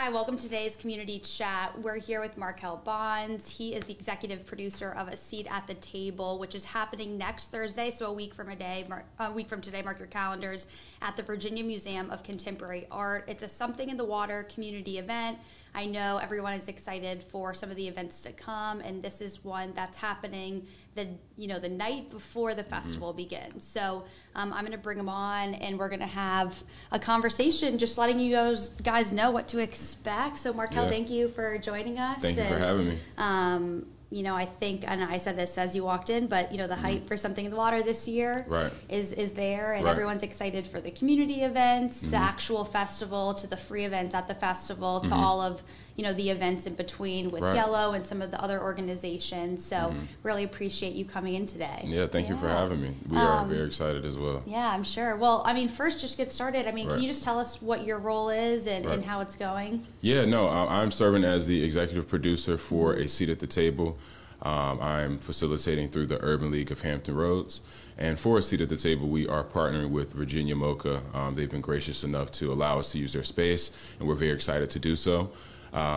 Hi, welcome to today's community chat. We're here with Marckel Bonds. He is the executive producer of A Seat at the Table, which is happening next Thursday, so a week from today, mark your calendars, at the Virginia Museum of Contemporary Art. It's a Something in the Water community event. I know everyone is excited for some of the events to come, and this is one that's happening the night before the festival begins. So I'm going to bring him on, and we're going to have a conversation, just letting you guys know what to expect. So Marckel, thank you for joining us. Thank you for having me. I think, and I said this as you walked in, but the hype for Something in the Water this year is there, and everyone's excited for the community events, to the actual festival, to the free events at the festival, to all of the events in between with Yellow and some of the other organizations. So really appreciate you coming in today. Yeah, thank you for having me. We are very excited as well. Yeah, I'm sure. Well, first, just get started. Can you just tell us what your role is and how it's going? Yeah, no, I'm serving as the executive producer for A Seat at the Table. I'm facilitating through the Urban League of Hampton Roads. And for A Seat at the Table, we are partnering with Virginia Mocha. They've been gracious enough to allow us to use their space, and we're very excited to do so.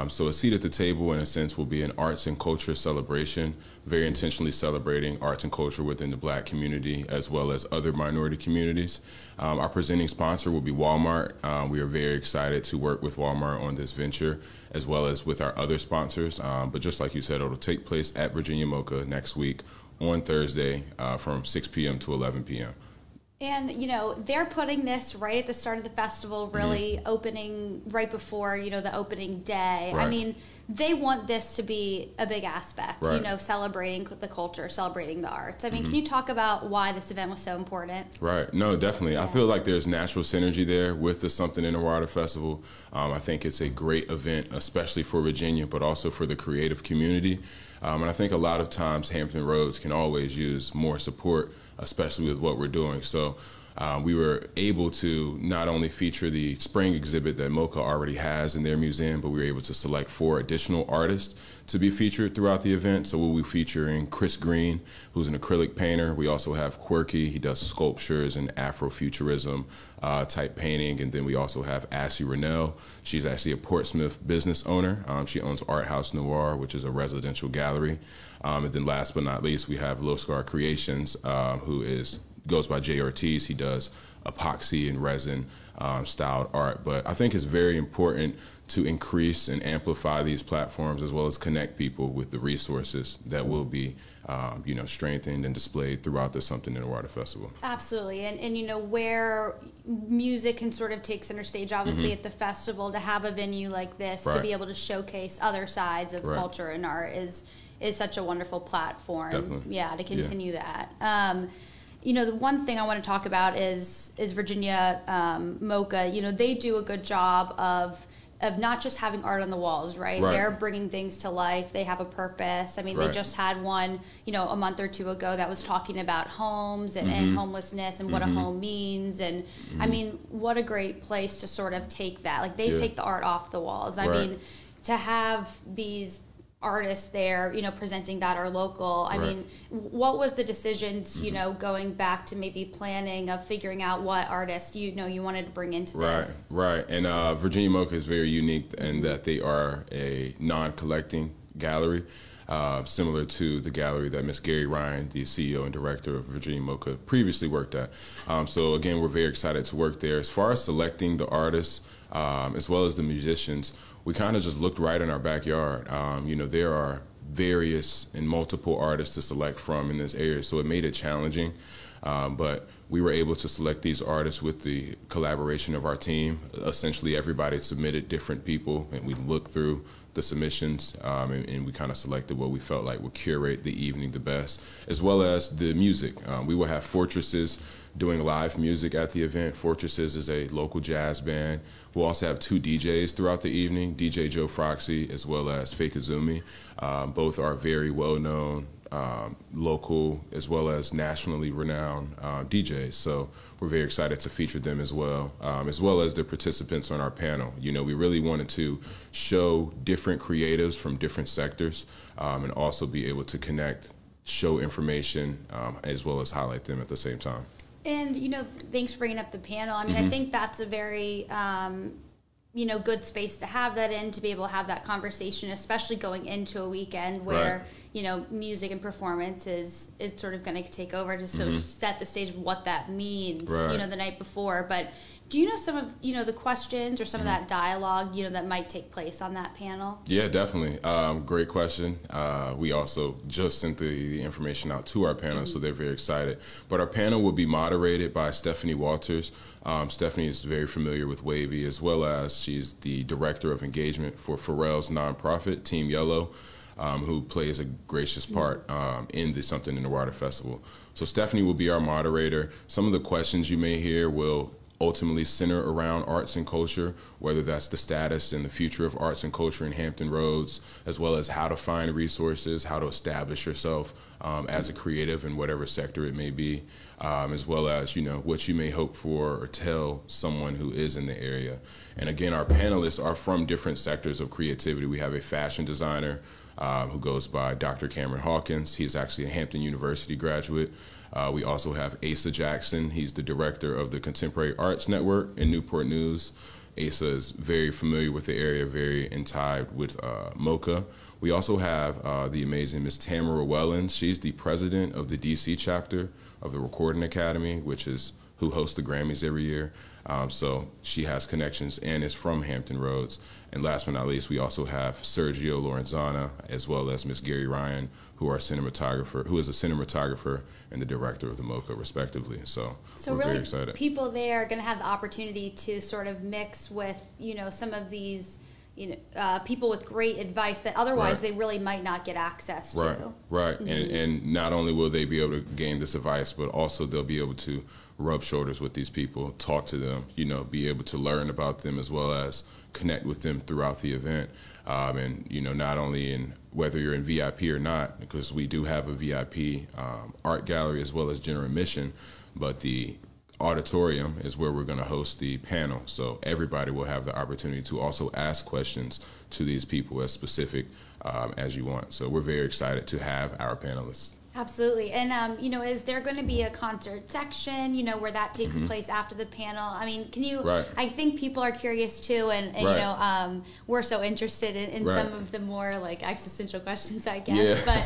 So A Seat at the Table, in a sense, will be an arts and culture celebration, very intentionally celebrating arts and culture within the Black community as well as other minority communities. Our presenting sponsor will be Walmart. We are very excited to work with Walmart on this venture as well as with our other sponsors. But just like you said, it'll take place at Virginia Mocha next week on Thursday from 6 p.m. to 11 p.m. And, they're putting this right at the start of the festival, really opening right before, the opening day. Right. They want this to be a big aspect, celebrating the culture, celebrating the arts. Can you talk about why this event was so important? Right. No, definitely. I feel like there's natural synergy there with the Something in the Water Festival. I think it's a great event, especially for Virginia, but also for the creative community. And I think a lot of times Hampton Roads can always use more support, especially with what we're doing. So we were able to not only feature the spring exhibit that Mocha already has in their museum, but we were able to select 4 additional artists to be featured throughout the event. So we'll be featuring Chris Green, who's an acrylic painter. We also have Quirky. He does sculptures and Afrofuturism type painting. And then we also have Ashley Rennell. She's actually a Portsmouth business owner. She owns Art House Noir, which is a residential gallery. And then last but not least, we have Low Scar Creations, who goes by Jay Ortiz. He does epoxy and resin styled art. But I think it's very important to increase and amplify these platforms as well as connect people with the resources that will be strengthened and displayed throughout the Something in the Water Festival. Absolutely. And where music can sort of take center stage, obviously, at the festival, to have a venue like this, to be able to showcase other sides of culture and art is such a wonderful platform. Definitely. Yeah, to continue that. The one thing I want to talk about is Virginia Mocha. They do a good job of not just having art on the walls, right? They're bringing things to life. They have a purpose. They just had one, a month or two ago that was talking about homes and homelessness and what a home means. And what a great place to sort of take that. Like, they take the art off the walls. To have these artists there, presenting that are local. What was the decisions, going back to maybe planning of figuring out what artists, you wanted to bring into this? Right. And Virginia Mocha is very unique in that they are a non-collecting gallery, similar to the gallery that Miss Gary Ryan, the CEO and director of Virginia Mocha, previously worked at. So again, we're very excited to work there. As far as selecting the artists, as well as the musicians, we kind of just looked right in our backyard. There are various and multiple artists to select from in this area, so it made it challenging. But we were able to select these artists with the collaboration of our team. Essentially, everybody submitted different people, and we looked through the submissions, and we kind of selected what we felt like would curate the evening the best, as well as the music. We will have Fortresses doing live music at the event. Fortresses is a local jazz band. We'll also have 2 DJs throughout the evening, DJ Joe Froxy as well as Fake Azumi. Both are very well-known local as well as nationally renowned DJs. So we're very excited to feature them as well as the participants on our panel. We really wanted to show different creatives from different sectors and also be able to connect, show information, as well as highlight them at the same time. And, thanks for bringing up the panel. I think that's a very good space to have that in, to be able to have that conversation, especially going into a weekend where, music and performance is sort of going to take over to set the stage of what that means, the night before. But do you know some of, the questions or some of that dialogue, that might take place on that panel? Yeah, definitely. Great question. We also just sent the information out to our panel, so they're very excited. But our panel will be moderated by Stephanie Walters. Stephanie is very familiar with Wavy, as well as she's the director of engagement for Pharrell's nonprofit, Team Yellow, who plays a gracious part in the Something in the Water Festival. So Stephanie will be our moderator. Some of the questions you may hear will ultimately center around arts and culture, whether that's the status and the future of arts and culture in Hampton Roads, as well as how to find resources, how to establish yourself as a creative in whatever sector it may be, as well as, what you may hope for or tell someone who is in the area. And again, our panelists are from different sectors of creativity. We have a fashion designer who goes by Dr. Cameron Hawkins. He's actually a Hampton University graduate. We also have Asa Jackson. He's the director of the Contemporary Arts Network in Newport News. Asa is very familiar with the area, very tied with Mocha. We also have the amazing Miss Tamara Wellens. She's the president of the DC chapter of the Recording Academy, which is who hosts the Grammys every year. So she has connections and is from Hampton Roads. And last but not least, we also have Sergio Lorenzana, as well as Miss Gary Ryan, who is a cinematographer and the director of the Mocha, respectively. So we're really very excited. People there are going to have the opportunity to sort of mix with, some of these, people with great advice that otherwise they really might not get access to. Right. And not only will they be able to gain this advice, but also they'll be able to rub shoulders with these people, talk to them, be able to learn about them, as well as connect with them throughout the event. And, not only in whether you're in VIP or not, because we do have a VIP art gallery as well as general admission, but the auditorium is where we're going to host the panel. So everybody will have the opportunity to also ask questions to these people as specific as you want. So we're very excited to have our panelists. Absolutely. And, is there going to be a concert section, where that takes place after the panel? I mean, can you, I think people are curious too, and we're so interested in some of the more like existential questions, I guess. But,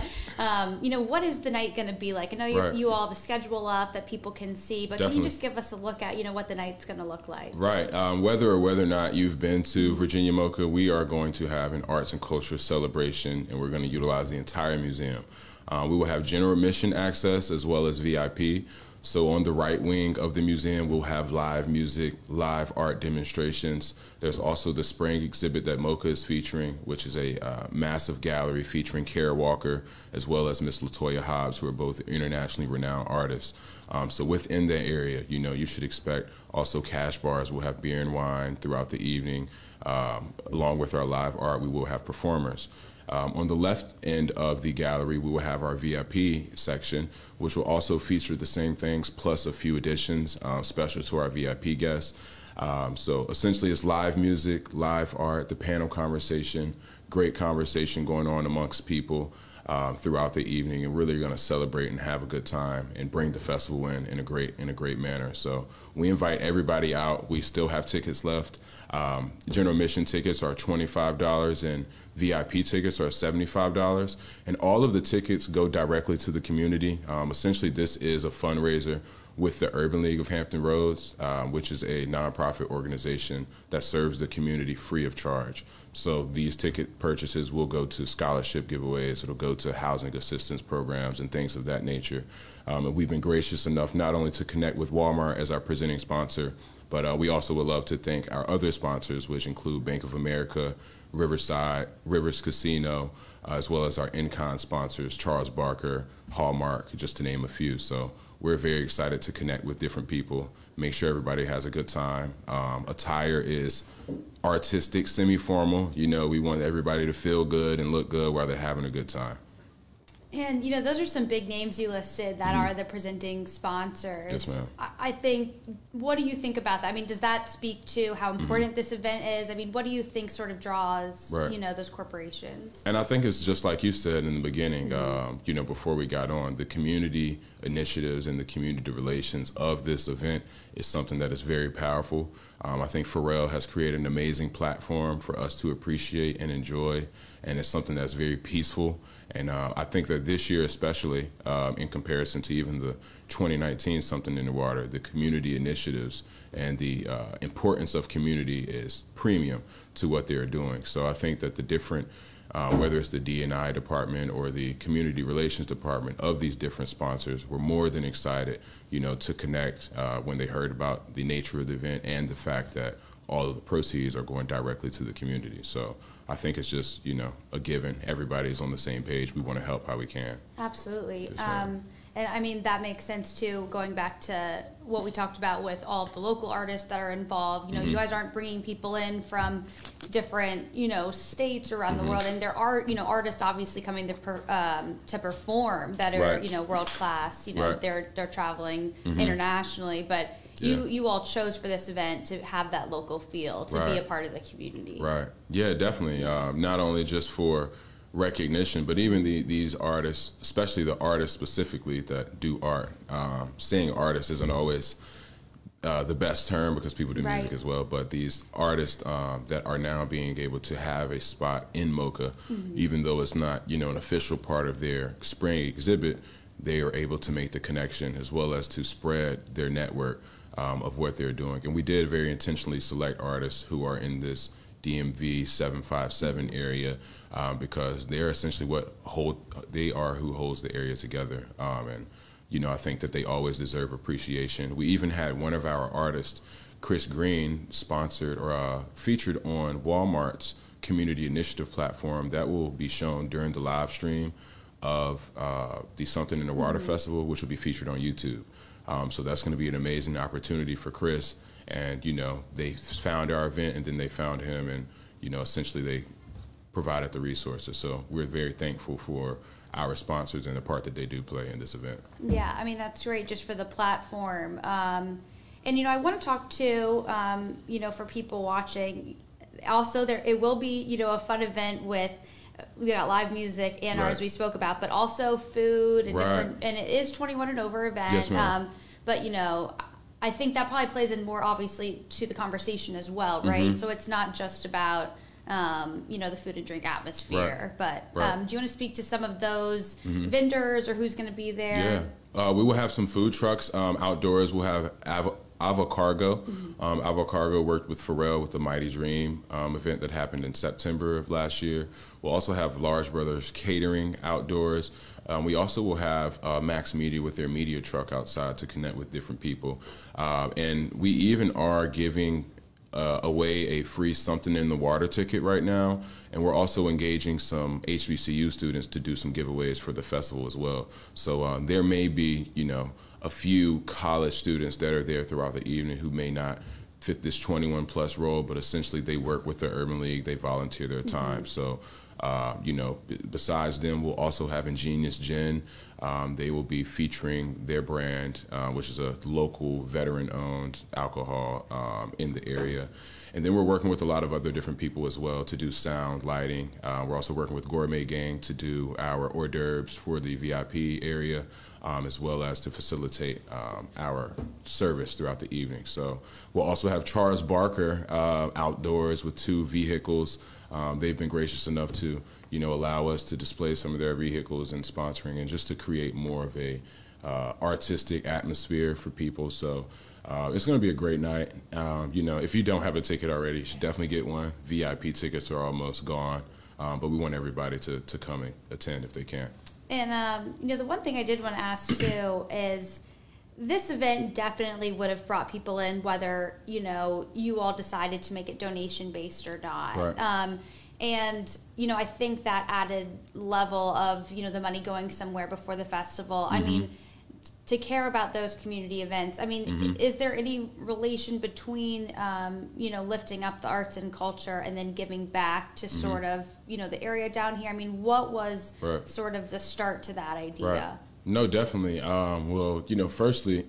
what is the night going to be like? I know you all have a schedule up that people can see, but can you just give us a look at, what the night's going to look like? Right. Whether or not you've been to Virginia Mocha, we are going to have an arts and culture celebration, and we're going to utilize the entire museum. We will have general admission access as well as VIP. So on the right wing of the museum, we'll have live music, live art demonstrations. There's also the spring exhibit that Mocha is featuring, which is a massive gallery featuring Kara Walker, as well as Miss LaToya Hobbs, who are both internationally renowned artists. So within that area, you should expect also cash bars. We'll have beer and wine throughout the evening. Along with our live art, we will have performers. On the left end of the gallery, we will have our VIP section, which will also feature the same things plus a few additions special to our VIP guests. So essentially it's live music, live art, the panel conversation, great conversation going on amongst people throughout the evening, and really going to celebrate and have a good time and bring the festival in a great manner. So we invite everybody out. We still have tickets left. General admission tickets are $25 and VIP tickets are $75, and all of the tickets go directly to the community. Essentially, this is a fundraiser with the Urban League of Hampton Roads, which is a nonprofit organization that serves the community free of charge. So these ticket purchases will go to scholarship giveaways, it'll go to housing assistance programs and things of that nature. And we've been gracious enough not only to connect with Walmart as our presenting sponsor, but we also would love to thank our other sponsors, which include Bank of America, Riverside, Rivers Casino, as well as our in-con sponsors, Charles Barker, Hallmark, just to name a few. So we're very excited to connect with different people, make sure everybody has a good time. Attire is artistic, semi-formal. We want everybody to feel good and look good while they're having a good time. And, those are some big names you listed that are the presenting sponsors. Yes, ma'am. I think, what do you think about that? I mean, does that speak to how important this event is? I mean, what do you think sort of draws, those corporations? And I think it's just like you said in the beginning, before we got on, the community initiatives and the community relations of this event is something that is very powerful. I think Pharrell has created an amazing platform for us to appreciate and enjoy, and it's something that's very peaceful. And I think that this year especially, in comparison to even the 2019 Something in the Water, the community initiatives and the importance of community is premium to what they're doing. So I think that the different, whether it's the D&I department or the community relations department of these different sponsors, were more than excited, to connect when they heard about the nature of the event and the fact that all of the proceeds are going directly to the community. So I think it's just, a given. Everybody's on the same page. We want to help how we can. Absolutely. And I mean, that makes sense too, going back to what we talked about with all of the local artists that are involved. You guys aren't bringing people in from different, states around the world. And there are, artists obviously coming to perform that are, world class. They're traveling internationally. But you all chose for this event to have that local feel, to be a part of the community. Right. Yeah, definitely. Not only just for recognition, but even these artists, especially the artists specifically that do art. Saying artist isn't always the best term because people do music as well, but these artists that are now being able to have a spot in Mocha, even though it's not, an official part of their spring exhibit, they are able to make the connection as well as to spread their network of what they're doing. And we did very intentionally select artists who are in this DMV 757 area because they're essentially who holds the area together. And I think that they always deserve appreciation. We even had one of our artists, Chris Green, sponsored or featured on Walmart's community initiative platform that will be shown during the live stream of the Something in the Water Festival, which will be featured on YouTube. So that's going to be an amazing opportunity for Chris. And, they found our event and then they found him and, essentially they provided the resources. So we're very thankful for our sponsors and the part that they do play in this event. Yeah, I mean, that's great just for the platform. And, I want to talk to, for people watching, also it will be, a fun event with, we got live music and as we spoke about, but also food and different, and it is 21 and over event. Yes, ma'am. But, I think that probably plays in more obviously to the conversation as well, right? So it's not just about, the food and drink atmosphere, but do you want to speak to some of those vendors or who's going to be there? Yeah, we will have some food trucks outdoors. We'll have Avocargo. Avocargo worked with Pharrell with the Mighty Dream event that happened in September of last year. We'll also have Large Brothers Catering outdoors. We also will have Max Media with their media truck outside to connect with different people. And we even are giving away a free Something in the Water ticket right now. And we're also engaging some HBCU students to do some giveaways for the festival as well. So there may be, a few college students that are there throughout the evening who may not fit this 21 plus role, but essentially they work with the Urban League, they volunteer their time. So, besides them, we'll also have Ingenious Gin. They will be featuring their brand, which is a local veteran-owned alcohol in the area. And then we're working with a lot of other different people as well to do sound, lighting. We're also working with Gourmet Gang to do our hors d'oeuvres for the VIP area, as well as to facilitate our service throughout the evening. So we'll also have Charles Barker outdoors with 2 vehicles. They've been gracious enough to, allow us to display some of their vehicles and sponsoring and just to create more of a artistic atmosphere for people. So it's going to be a great night. If you don't have a ticket already, you should definitely get one. VIP tickets are almost gone, but we want everybody to come and attend if they can. And, the one thing I did want to ask too is this event definitely would have brought people in whether, you all decided to make it donation-based or not. Right. And, I think that added level of, the money going somewhere before the festival. I mean, to care about those community events. I mean, is there any relation between, you know, lifting up the arts and culture and then giving back to sort of, you know, the area down here? I mean, what was sort of the start to that idea? Right. No, definitely. Well, you know, firstly,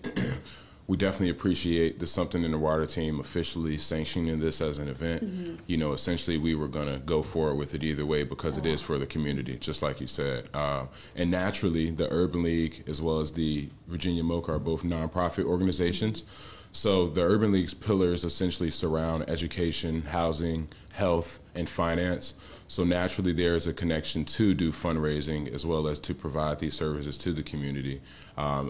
we definitely appreciate the Something in the Water team officially sanctioning this as an event. You know, essentially we were going to go forward with it either way because it is for the community, just like you said. And naturally, the Urban League as well as the Virginia Mocha are both nonprofit organizations. So the Urban League's pillars essentially surround education, housing, health, and finance. So naturally there is a connection to do fundraising as well as to provide these services to the community.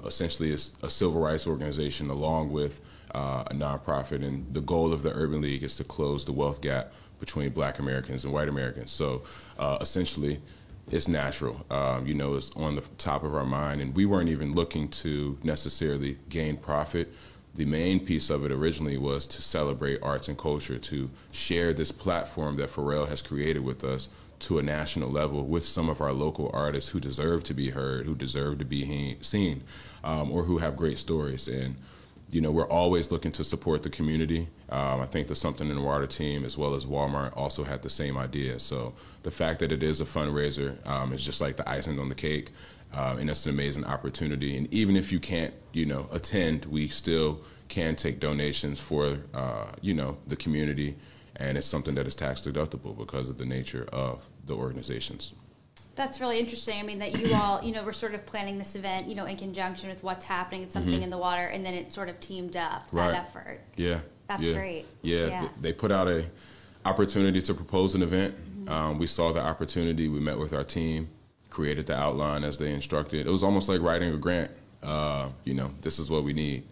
Essentially it's a civil rights organization along with a nonprofit, and the goal of the Urban League is to close the wealth gap between Black Americans and white Americans. So essentially it's natural, you know, it's on the top of our mind, and we weren't even looking to necessarily gain profit. The main piece of it originally was to celebrate arts and culture, to share this platform that Pharrell has created with us to a national level with some of our local artists who deserve to be heard, who deserve to be seen, or who have great stories. And, you know, we're always looking to support the community. I think the Something in the Water team as well as Walmart also had the same idea. So the fact that it is a fundraiser is just like the icing on the cake. And it's an amazing opportunity. And even if you can't, you know, attend, we still can take donations for, you know, the community. And it's something that is tax deductible because of the nature of the organizations. That's really interesting. I mean, that you all, you know, were sort of planning this event, you know, in conjunction with what's happening at Something in the Water, and then it sort of teamed up, that effort. Yeah. That's great. Yeah. They put out a opportunity to propose an event. We saw the opportunity. We met with our team, created the outline as they instructed. It was almost like writing a grant. You know, this is what we need.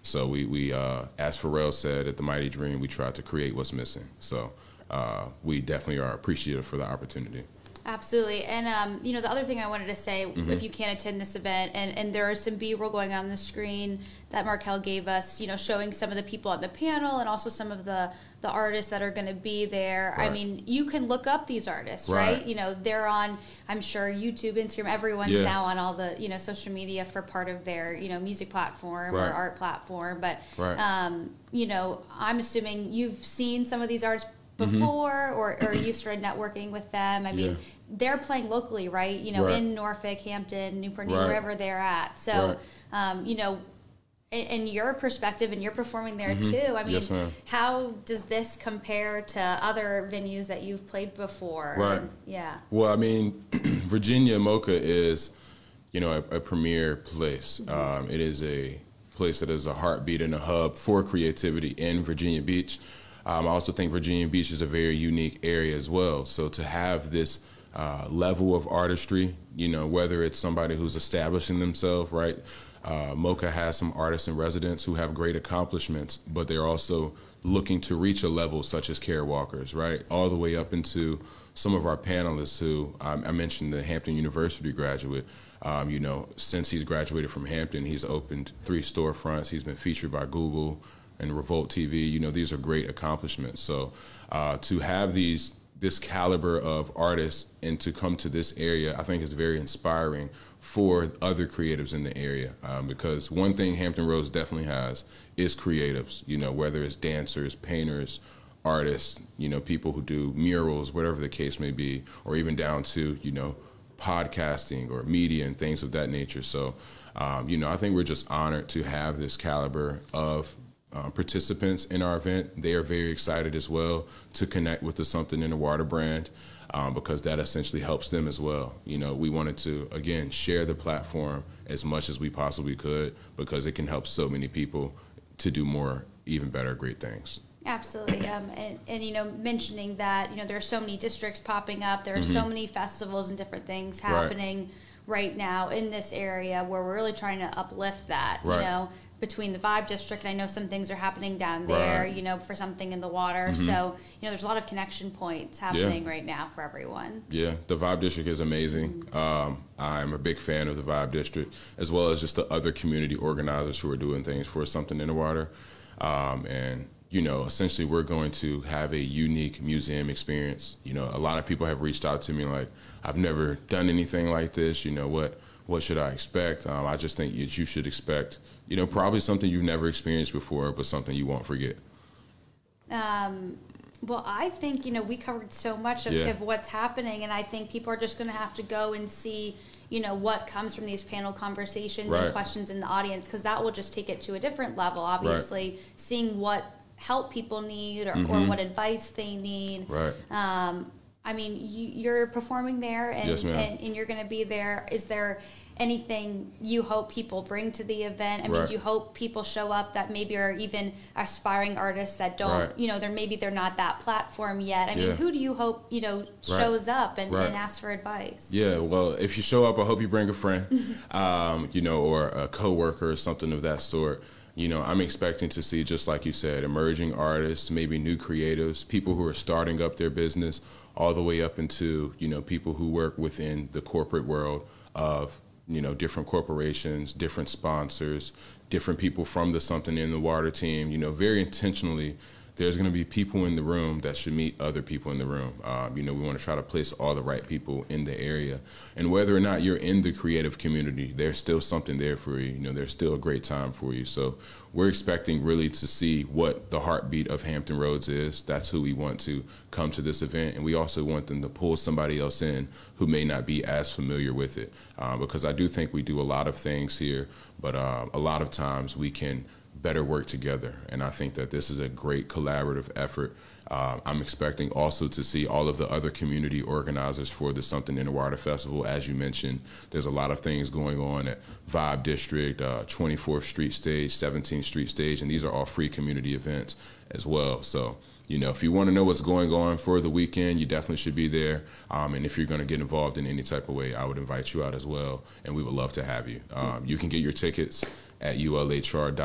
So we as Pharrell said at the Mighty Dream, we tried to create what's missing. So we definitely are appreciative for the opportunity. Absolutely. And, you know, the other thing I wanted to say, if you can't attend this event, and there is some B-roll going on the screen that Marckel gave us, you know, showing some of the people on the panel and also some of the artists that are going to be there. I mean, you can look up these artists, right? You know, they're on, I'm sure, YouTube, Instagram, everyone's now on all the, you know, social media for part of their, you know, music platform or art platform. But, you know, I'm assuming you've seen some of these artists before, or you started networking with them. I mean, they're playing locally, right? You know, in Norfolk, Hampton, Newport News, wherever they're at. So, you know, in your perspective, and you're performing there too, I mean, how does this compare to other venues that you've played before? And, well, I mean, Virginia Mocha is, you know, a premier place. It is a place that is a heartbeat and a hub for creativity in Virginia Beach. I also think Virginia Beach is a very unique area as well. So to have this level of artistry, you know, whether it's somebody who's establishing themselves, right? Mocha has some artists in residence who have great accomplishments, but they're also looking to reach a level such as Care Walkers, right? All the way up into some of our panelists who, I mentioned the Hampton University graduate. You know, since he's graduated from Hampton, he's opened 3 storefronts. He's been featured by Google and Revolt TV. You know, these are great accomplishments. So to have this caliber of artists and to come to this area, I think is very inspiring for other creatives in the area. Because one thing Hampton Roads definitely has is creatives, you know, whether it's dancers, painters, artists, you know, people who do murals, whatever the case may be, or even down to, you know, podcasting or media and things of that nature. So, you know, I think we're just honored to have this caliber of participants in our event. They are very excited as well to connect with the Something in the Water brand because that essentially helps them as well. You know, we wanted to, again, share the platform as much as we possibly could because it can help so many people to do more, even better, great things. Absolutely. And, you know, mentioning that, you know, there are so many districts popping up. There are so many festivals and different things happening right now in this area where we're really trying to uplift that, you know, between the Vibe District. And I know some things are happening down there, you know, for Something in the Water. So, you know, there's a lot of connection points happening right now for everyone. Yeah, the Vibe District is amazing. I'm a big fan of the Vibe District, as well as just the other community organizers who are doing things for Something in the Water. And, you know, essentially we're going to have a unique museum experience. You know, a lot of people have reached out to me like, I've never done anything like this. You know, what should I expect? I just think that you should expect, you know, probably something you've never experienced before, but something you won't forget. Well, I think, you know, we covered so much of what's happening, and I think people are just going to have to go and see, you know, what comes from these panel conversations and questions in the audience, because that will just take it to a different level, obviously, seeing what help people need or what advice they need. I mean, you're performing there, and, and you're going to be there. Is there anything you hope people bring to the event? I mean, do you hope people show up that maybe are even aspiring artists that don't, you know, they're not that platform yet? I mean, who do you hope, you know, shows up and asks for advice? Yeah, well, if you show up, I hope you bring a friend, you know, or a coworker or something of that sort. You know, I'm expecting to see, just like you said, emerging artists, maybe new creatives, people who are starting up their business, all the way up into, you know, people who work within the corporate world of, you know, different corporations, different sponsors, different people from the Something in the Water team. You know, very intentionally, there's going to be people in the room that should meet other people in the room. You know, we want to try to place all the right people in the area. And whether or not you're in the creative community, there's still something there for you. You know, there's still a great time for you. So we're expecting really to see what the heartbeat of Hampton Roads is. That's who we want to come to this event. And we also want them to pull somebody else in who may not be as familiar with it. Because I do think we do a lot of things here, but a lot of times we can better work together. And I think that this is a great collaborative effort. I'm expecting also to see all of the other community organizers for the Something in the Water Festival. As you mentioned, there's a lot of things going on at Vibe District, 24th Street Stage, 17th Street Stage, and these are all free community events as well. So, you know, if you want to know what's going on for the weekend, you definitely should be there. And if you're going to get involved in any type of way, I would invite you out as well, and we would love to have you. You can get your tickets at ulhr.org/seat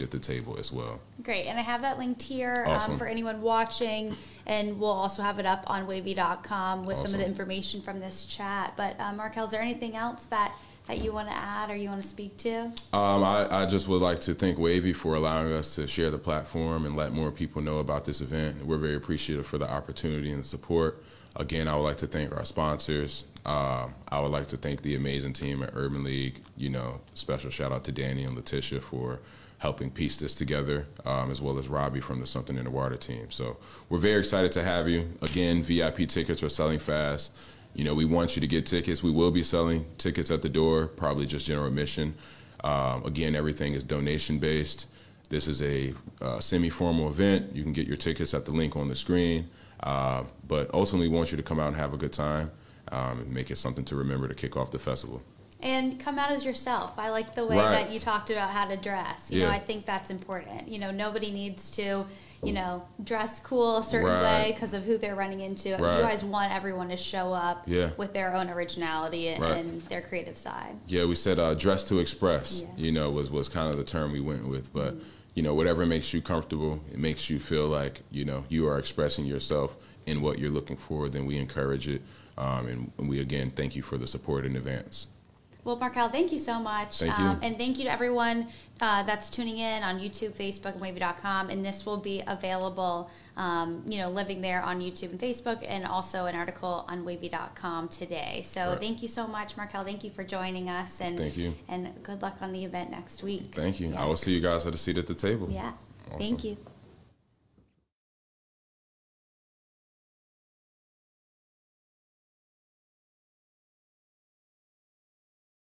at the table as well. Great, and I have that linked here for anyone watching, and we'll also have it up on wavy.com with some of the information from this chat. But Marckel, is there anything else that you want to add or you want to speak to? I just would like to thank Wavy for allowing us to share the platform and let more people know about this event. We're very appreciative for the opportunity and the support. Again, I would like to thank our sponsors. I would like to thank the amazing team at Urban League. You know, special shout out to Danny and Letitia for helping piece this together, as well as Robbie from the Something in the Water team. So we're very excited to have you. Again, VIP tickets are selling fast. You know, we want you to get tickets. We will be selling tickets at the door, probably just general admission. Again, everything is donation-based. This is a semi-formal event. You can get your tickets at the link on the screen. But ultimately, we want you to come out and have a good time and make it something to remember to kick off the festival. And come out as yourself. I like the way that you talked about how to dress. You know, I think that's important. You know, nobody needs to, you know, dress cool a certain way because of who they're running into. You guys want everyone to show up with their own originality and their creative side. Yeah, we said dress to express, you know, was kind of the term we went with. But, you know, whatever makes you comfortable, it makes you feel like, you know, you are expressing yourself in what you're looking for, then we encourage it. And we, again, thank you for the support in advance. Well, Marckel, thank you so much. Thank you. And thank you to everyone that's tuning in on YouTube, Facebook, and wavy.com. And this will be available, you know, living there on YouTube and Facebook, and also an article on wavy.com today. So thank you so much, Marckel. Thank you for joining us. And thank you. And good luck on the event next week. Thank you. I will see you guys at a seat at the table. Yeah. Awesome. Thank you.